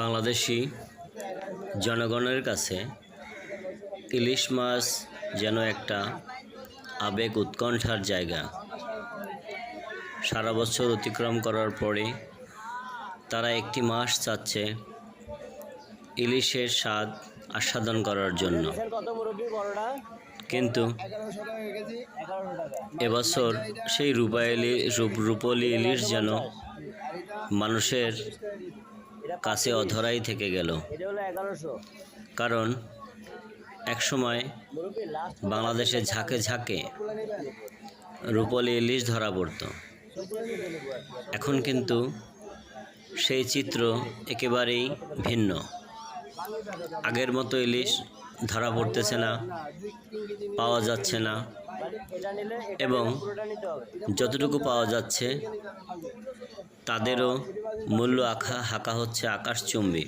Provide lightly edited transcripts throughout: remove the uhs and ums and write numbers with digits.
বাংলাদেশি জনগণের কাছে ইলিশ মাছ যেন একটা আবেগ উৎকণ্ঠার জায়গা। সারা বছর অতিক্রম করার পরে তারা একটি মাস চাচ্ছে ইলিশের স্বাদ আস্বাদন করার জন্য। কিন্তু এবছর সেই রূপলি ইলিশ যেন মানুষের কাছে অধরাই থেকে গেল। কারণ একসময় বাংলাদেশে ঝাঁকে ঝাঁকে রূপলি ইলিশ ধরা পড়ত। এখন কিন্তু সেই চিত্র একেবারেই ভিন্ন। আগের মতো ইলিশ ধরা পড়তেছে না, পাওয়া যাচ্ছে না, এবং যতটুকু পাওয়া যাচ্ছে তাদেরও মূল্য হাঁকা হচ্ছে আকাশচুম্বী।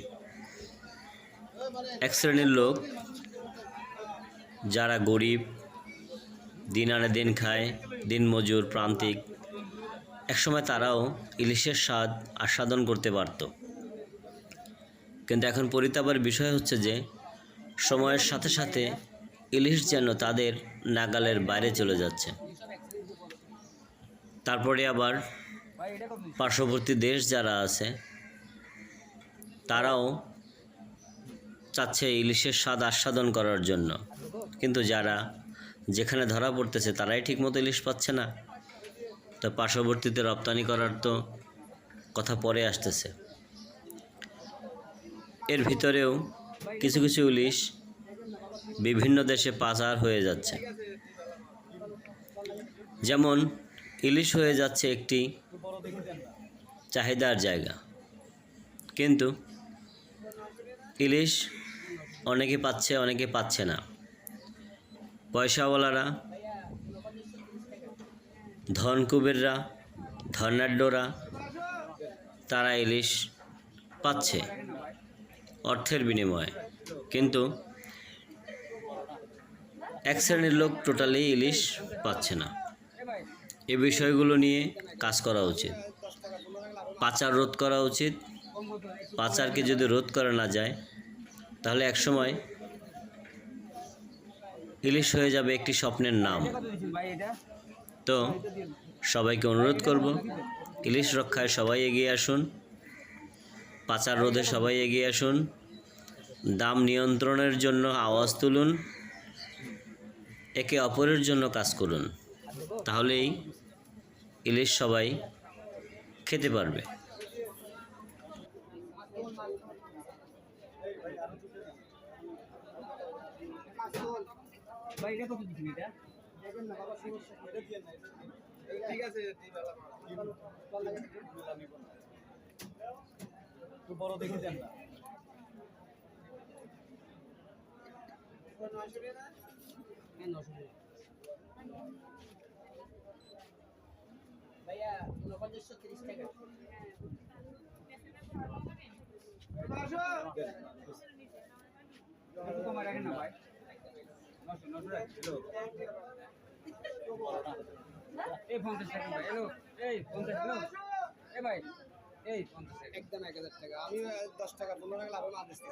এক শ্রেণীর লোক যারা গরিব, দিন আনে দিন খায়, দিনমজুর, প্রান্তিক, একসময় তারাও ইলিশের স্বাদ আস্বাদন করতে পারত। কিন্তু এখন পরিতাপের বিষয় হচ্ছে যে সময়ের সাথে সাথে ইলিশ যেন তাদের নাগালের বাইরে চলে যাচ্ছে। তারপরে আবার পার্শ্ববর্তী দেশ যারা আছে তারাও চাচ্ছে ইলিশের স্বাদ আস্বাদন করার জন্য, কিন্তু যারা যেখানে ধরা পড়তেছে তারাই ঠিকমতো ইলিশ পাচ্ছে না। তো পার্শ্ববর্তীতে রপ্তানি করার তো কথা পরে আসতেছে। এর ভিতরেও কিছু কিছু ইলিশ বিভিন্ন দেশে পাচার হয়ে যাচ্ছে। যেমন ইলিশ হয়ে যাচ্ছে একটি চাহিদার জায়গা, কিন্তু ইলিশ অনেকে পাচ্ছে, অনেকে পাচ্ছে না। পয়সাওয়ালারা, ধনকুবেররা, ধনাঢ্যরা তারা ইলিশ পাচ্ছে অর্থের বিনিময়ে, কিন্তু এক শ্রেণীর লোক টোটালি ইলিশ পাচ্ছে না। এই বিষয়গুলো নিয়ে কাজ করা উচিত, পাচার রোধ করা উচিত। পাচারকে যদি রোধ করা না যায় তাহলে একসময় ইলিশ হয়ে যাবে একটি স্বপ্নের নাম। তো সবাইকে অনুরোধ করব, ইলিশ রক্ষায় সবাই এগিয়ে আসুন, পাচার রোধে সবাই এগিয়ে আসুন, দাম নিয়ন্ত্রণের জন্য আওয়াজ তুলুন, একে অপরের জন্য কাজ করুন। তাহলেই ইলিশ সবাই খেতে পারবে। বড় দেখে দেন না। ভাইয়া 4930 টাকা। কমাই রাখেন না ভাই। 900 রাখো। এই 50 টাকা ভাই। হ্যালো, এই 50 হ্যালো। এ ভাই, এই 50 টাকা। একদম 1000 টাকা। আমি 10 টাকা 15 টাকা লাভ না দিতেছি।